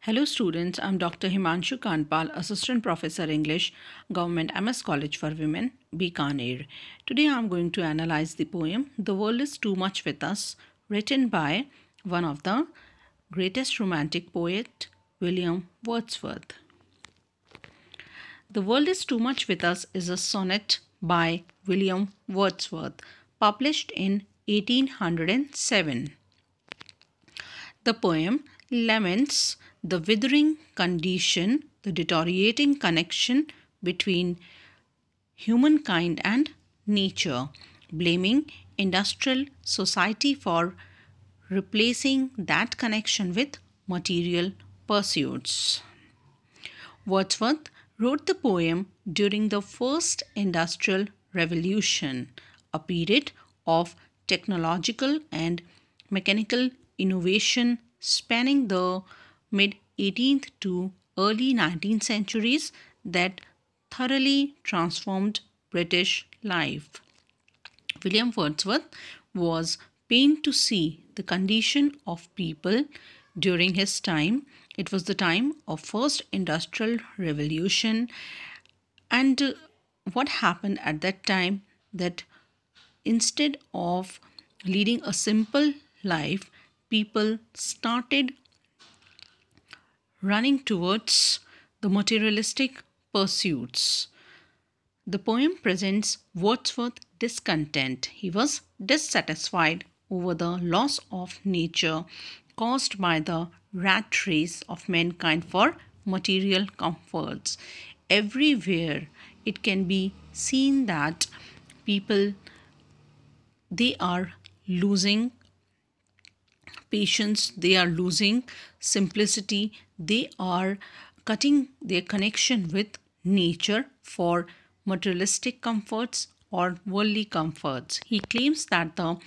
Hello students, I'm Dr. Himanshu Kanpal, Assistant Professor English, Government MS College for Women, Bikaner. Today I'm going to analyze the poem The World is Too Much With Us, written by one of the greatest romantic poet, William Wordsworth. The World is Too Much With Us is a sonnet by William Wordsworth, published in 1807. The poem laments the withering condition, the deteriorating connection between humankind and nature, blaming industrial society for replacing that connection with material pursuits. Wordsworth wrote the poem during the first industrial revolution, a period of technological and mechanical innovation spanning the mid 18th to early 19th centuries that thoroughly transformed British life. William Wordsworth was pained to see the condition of people during his time. It was the time of first industrial revolution, and what happened at that time, that instead of leading a simple life, people started running towards the materialistic pursuits. The poem presents Wordsworth's discontent. He was dissatisfied over the loss of nature caused by the rat race of mankind for material comforts. Everywhere it can be seen that people, they are losing patience, they are losing simplicity, they are cutting their connection with nature for materialistic comforts or worldly comforts. He claims that the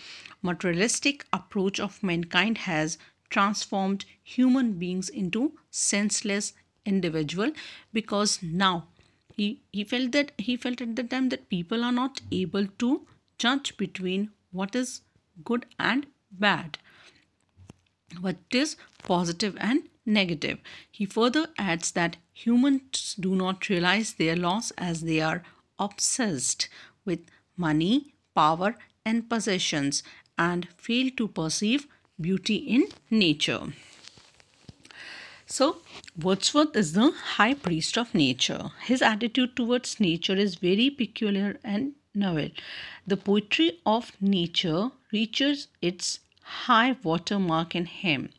materialistic approach of mankind has transformed human beings into senseless individual, because now he felt at the time that people are not able to judge between what is good and bad, what is positive and negative. He further adds that humans do not realize their loss as they are obsessed with money, power, and possessions and fail to perceive beauty in nature. So, Wordsworth is the high priest of nature. His attitude towards nature is very peculiar and novel. The poetry of nature reaches its high watermark in him.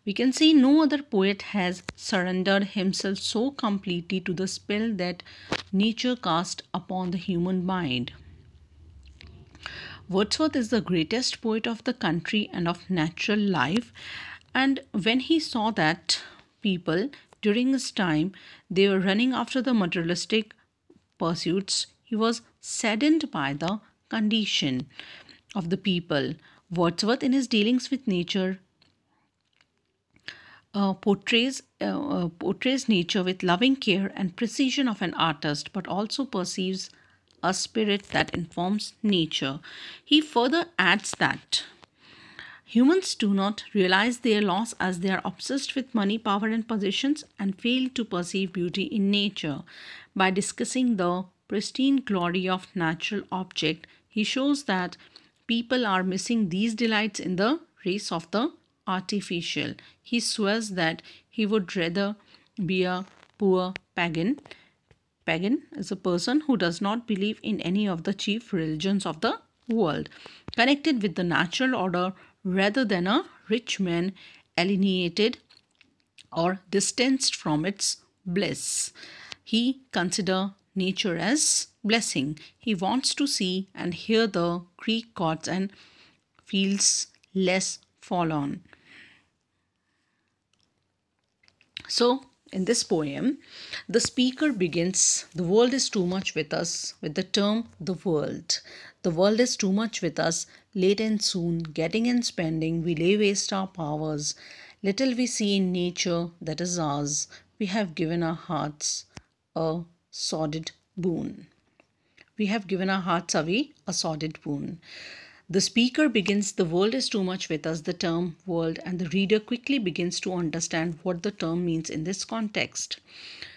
We can see no other poet has surrendered himself so completely to the spell that nature cast upon the human mind. Wordsworth is the greatest poet of the country and of natural life, and when he saw that people during his time, they were running after the materialistic pursuits, he was saddened by the condition of the people. Wordsworth, in his dealings with nature, portrays nature with loving care and precision of an artist, but also perceives a spirit that informs nature. He further adds that humans do not realize their loss as they are obsessed with money, power, and possessions and fail to perceive beauty in nature. By discussing the pristine glory of natural object, he shows that people are missing these delights in the race of the artificial. He swears that he would rather be a poor pagan. Pagan is a person who does not believe in any of the chief religions of the world, connected with the natural order, rather than a rich man alienated or distanced from its bliss. He considers nature as blessing. He wants to see and hear the Greek gods and feels less forlorn. So, in this poem, the speaker begins, "The world is too much with us," with the term "the world." The world is too much with us, late and soon, getting and spending, we lay waste our powers. Little we see in nature that is ours, we have given our hearts a sordid boon. We have given our hearts away a sordid boon. The speaker begins, "The world is too much with us," the term world, and the reader quickly begins to understand what the term means in this context.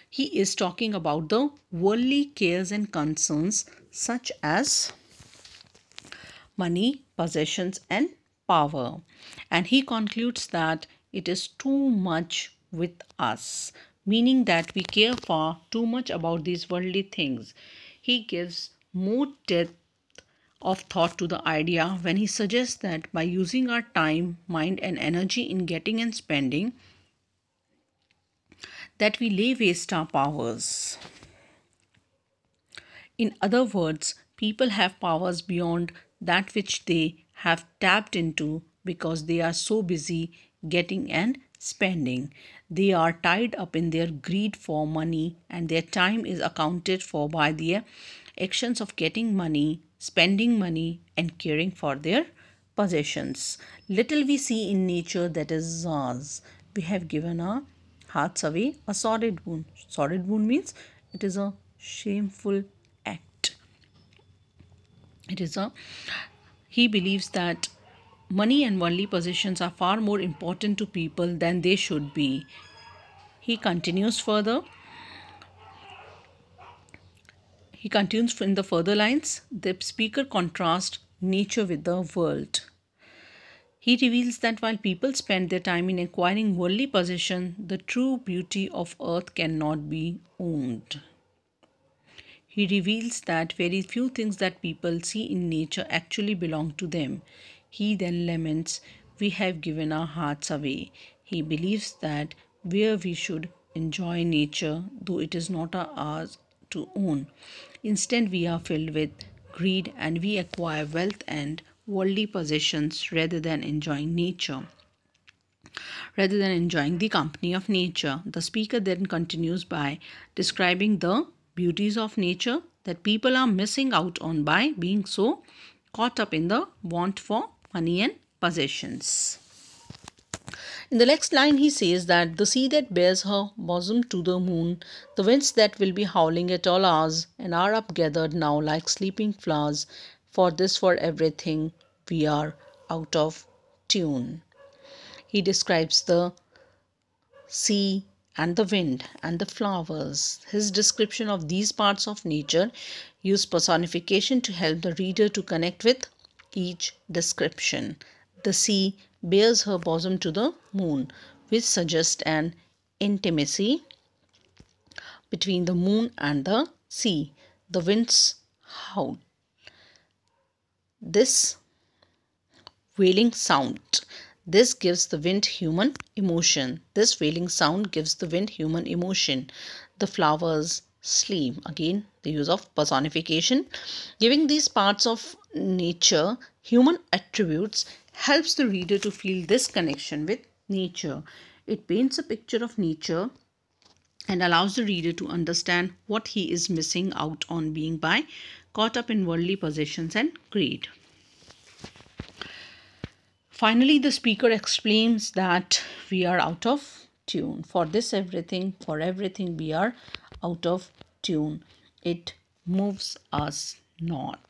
He is talking about the worldly cares and concerns such as money, possessions, and power. And he concludes that it is too much with us, meaning that we care far too much about these worldly things. He gives more depth of thought to the idea when he suggests that by using our time, mind, and energy in getting and spending, that we lay waste our powers. In other words, people have powers beyond that which they have tapped into because they are so busy getting and spending. They are tied up in their greed for money, and their time is accounted for by their actions of getting money, spending money, and caring for their possessions. Little we see in nature that is ours. We have given our hearts away a sordid wound. Sordid wound means it is a shameful act. It is a He believes that money and worldly possessions are far more important to people than they should be. He continues further. He continues in the further lines. The speaker contrasts nature with the world. He reveals that while people spend their time in acquiring worldly possession, the true beauty of earth cannot be owned. He reveals that very few things that people see in nature actually belong to them. He then laments, "We have given our hearts away." He believes that where we should enjoy nature, though it is not ours to own. Instead, we are filled with greed and we acquire wealth and worldly possessions rather than enjoying nature, rather than enjoying the company of nature. The speaker then continues by describing the beauties of nature that people are missing out on by being so caught up in the want for money and possessions. In the next line, he says that the sea that bears her bosom to the moon, the winds that will be howling at all hours, and are up gathered now like sleeping flowers, for everything we are out of tune. He describes the sea and the wind and the flowers. His description of these parts of nature use personification to help the reader to connect with each description. The sea bears her bosom to the moon, which suggests an intimacy between the moon and the sea. The winds howl. This wailing sound. This gives the wind human emotion. This wailing sound gives the wind human emotion. The flowers sleep. Again, the use of personification. Giving these parts of nature human attributes helps the reader to feel this connection with nature. It paints a picture of nature and allows the reader to understand what he is missing out on being by caught up in worldly possessions and greed. Finally, the speaker explains that we are out of tune. For everything, we are out of tune. It moves us not.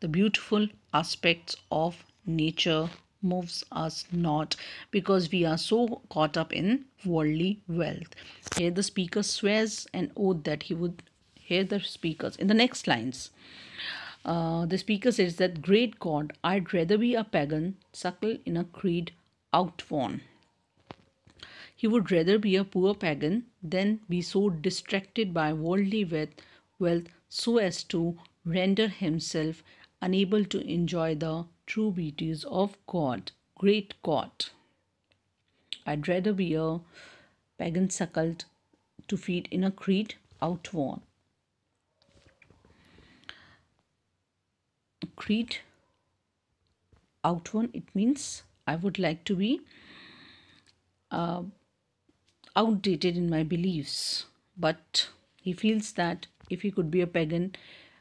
The beautiful aspects of nature moves us not because we are so caught up in worldly wealth. Here the speaker swears an oath that he would hear the speakers in the next lines. The speaker says that, "Great God, I'd rather be a pagan, suckle in a creed outworn." He would rather be a poor pagan than be so distracted by worldly wealth so as to render himself unable to enjoy the true beauties of God. Great God. I'd rather be a pagan suckled to feed in a creed outworn. Creed outworn, it means I would like to be outdated in my beliefs. But he feels that if he could be a pagan,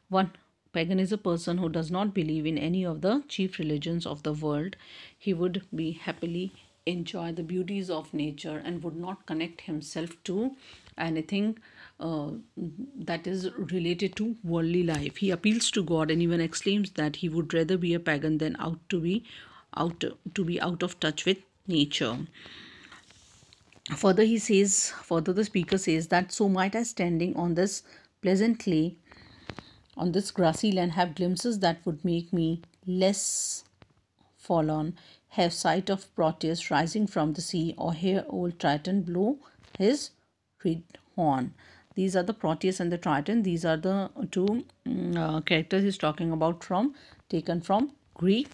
one pagan is a person who does not believe in any of the chief religions of the world. He would be happily enjoy the beauties of nature and would not connect himself to anything uh, that is related to worldly life. He appeals to God and even exclaims that he would rather be a pagan than out of touch with nature. Further the speaker says that so might I, standing on this pleasantly on this grassy land, have glimpses that would make me less forlorn, have sight of Proteus rising from the sea, or hear old Triton blow his reed horn. These are the Proteus and the Triton. These are the two characters he's talking about, from taken from Greek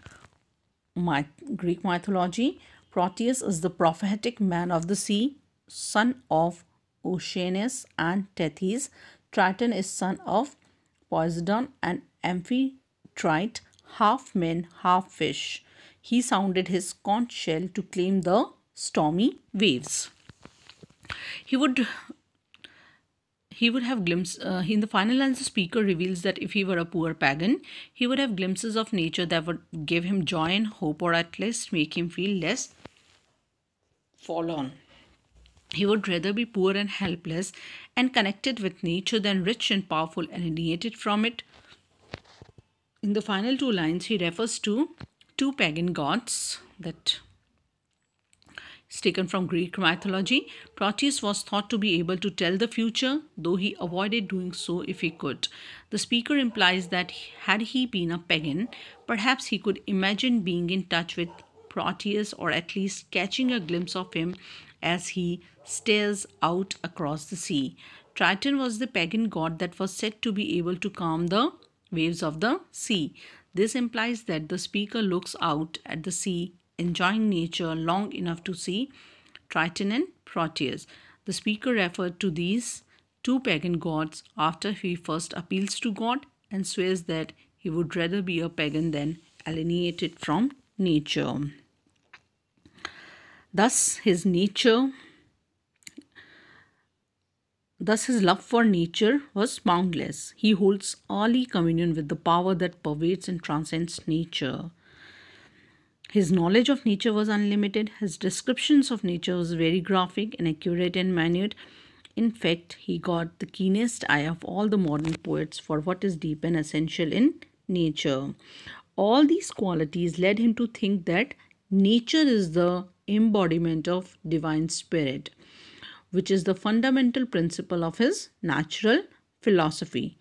mythology. Proteus is the prophetic man of the sea, son of Oceanus and Tethys. Triton is son of Poseidon and Amphitrite, half man, half fish. He sounded his conch shell to claim the stormy waves. He would he would have glimpses. In the final lines, the speaker reveals that if he were a poor pagan, he would have glimpses of nature that would give him joy and hope, or at least make him feel less forlorn. He would rather be poor and helpless and connected with nature than rich and powerful and alienated from it. In the final two lines, he refers to two pagan gods that is taken from Greek mythology. Proteus was thought to be able to tell the future, though he avoided doing so if he could. The speaker implies that had he been a pagan, perhaps he could imagine being in touch with Proteus, or at least catching a glimpse of him as he stares out across the sea. Triton was the pagan god that was said to be able to calm the waves of the sea. This implies that the speaker looks out at the sea, enjoying nature long enough to see Triton and Proteus. The speaker referred to these two pagan gods after he first appeals to God and swears that he would rather be a pagan than alienated from nature. Thus his love for nature was boundless. He holds early communion with the power that pervades and transcends nature. His knowledge of nature was unlimited. His descriptions of nature was very graphic and accurate and minute. In fact, he got the keenest eye of all the modern poets for what is deep and essential in nature. All these qualities led him to think that nature is the embodiment of divine spirit, which is the fundamental principle of his natural philosophy.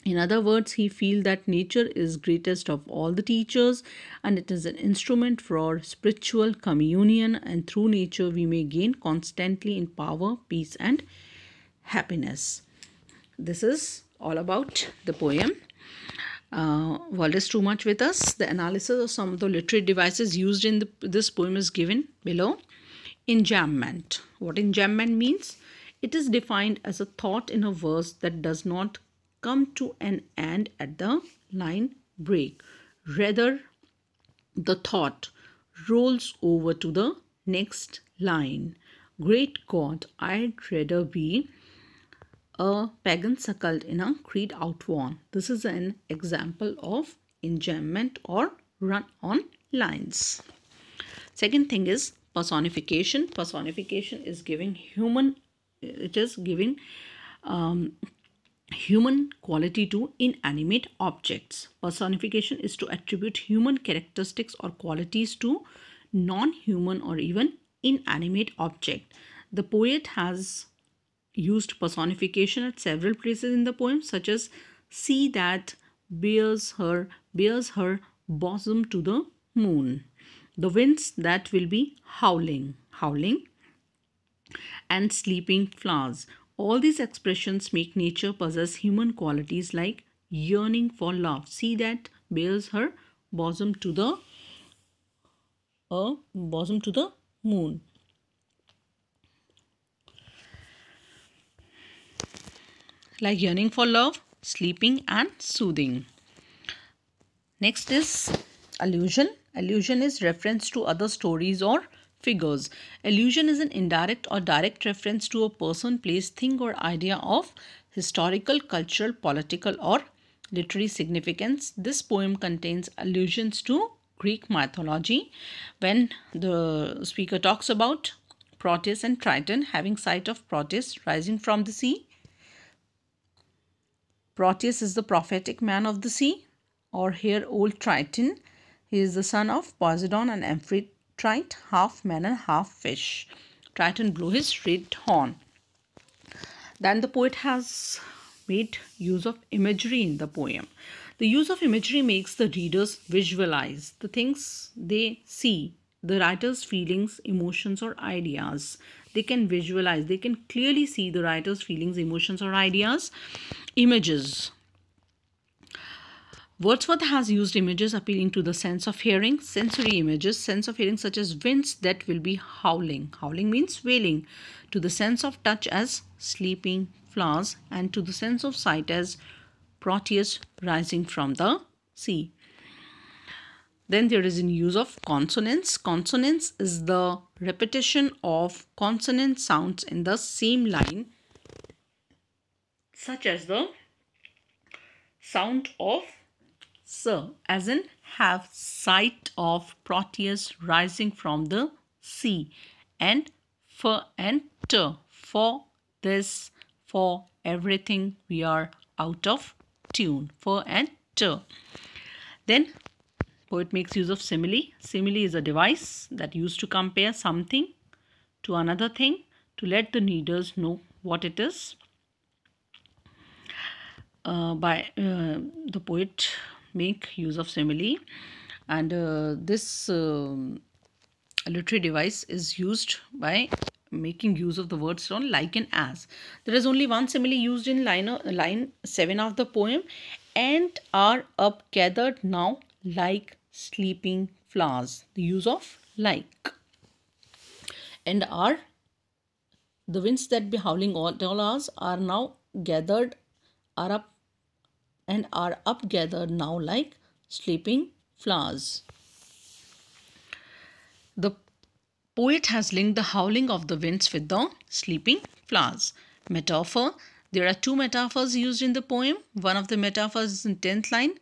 In other words, he feels that nature is greatest of all the teachers, and it is an instrument for spiritual communion, and through nature we may gain constantly in power, peace and happiness. This is all about the poem. World is too much with us. The analysis of some of the literary devices used in this poem is given below. Enjambment. What enjambment means? It is defined as a thought in a verse that does not come to an end at the line break. Rather, the thought rolls over to the next line. Great God, I'd rather be a pagan suckled in a creed outworn. This is an example of enjambment or run on lines. Second thing is personification. Personification is giving human human quality to inanimate objects. Personification is to attribute human characteristics or qualities to non-human or even inanimate object. The poet has used personification at several places in the poem, such as sea that bears her bosom to the moon, the winds that will be howling, and sleeping flowers. All these expressions make nature possess human qualities like yearning for love. Sea that bears her bosom to the moon. Like yearning for love, sleeping and soothing. Next is allusion. Allusion is reference to other stories or figures. Allusion is an indirect or direct reference to a person, place, thing or idea of historical, cultural, political or literary significance. This poem contains allusions to Greek mythology when the speaker talks about Proteus and Triton having sight of Proteus rising from the sea. Proteus is the prophetic man of the sea, or here old Triton. He is the son of Poseidon and Amphitrite, half man and half fish. Triton blew his red horn. Then the poet has made use of imagery in the poem. The use of imagery makes the readers visualize the things they see, the writer's feelings, emotions, or ideas. They can visualize, they can clearly see the writer's feelings, emotions, or ideas. Images. Wordsworth has used images appealing to the sense of hearing, sensory images, sense of hearing such as winds that will be howling. Howling means wailing. To the sense of touch as sleeping flowers, and to the sense of sight as Proteus rising from the sea. Then there is in use of consonance. Consonance is the repetition of consonant sounds in the same line, such as the sound of sir, as in have sight of Proteus rising from the sea, and for and to, for this, for everything we are out of tune, for and to. Then poet makes use of simile. Simile is a device that used to compare something to another thing to let the readers know what it is. The poet make use of simile, and this literary device is used by making use of the words on like and as. There is only one simile used in line 7 of the poem, and are up gathered now like sleeping flowers. The use of like. And are, the winds that be howling all hours are now gathered, are up, and are up gathered now like sleeping flowers. The poet has linked the howling of the winds with the sleeping flowers. Metaphor. There are two metaphors used in the poem. One of the metaphors is in 10th line.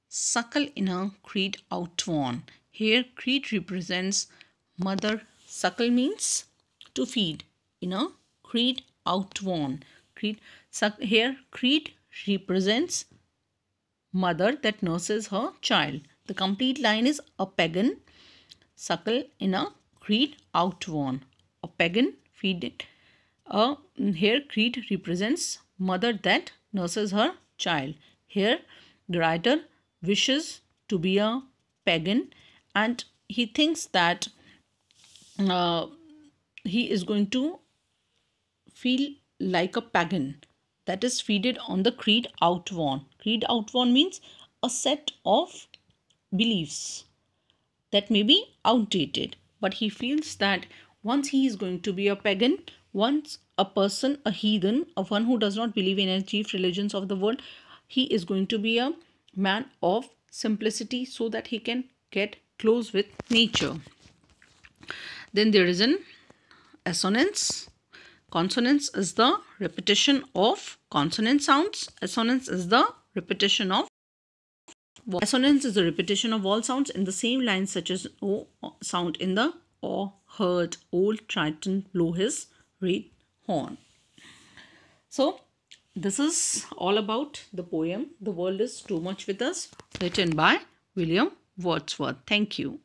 Suckle in a creed outworn. Here creed represents mother. Suckle means to feed. In a creed outworn. Here creed represents mother that nurses her child. The complete line is a pagan suckle in a creed outworn. A pagan feed. Here creed represents mother that nurses her child. Here the writer wishes to be a pagan, and he thinks that he is going to feel like a pagan, that is feeded on the creed outworn. Creed outworn means a set of beliefs that may be outdated, but he feels that once he is going to be a pagan, once a person, a heathen, a one who does not believe in any chief religions of the world, he is going to be a man of simplicity so that he can get close with nature. Then there is an assonance. Consonance is the repetition of consonant sounds. Assonance is the repetition of assonance is the repetition of vowel sounds in the same line, such as O sound in the or heard old Triton blow his red horn. So this is all about the poem The World is Too Much with Us, written by William Wordsworth. Thank you.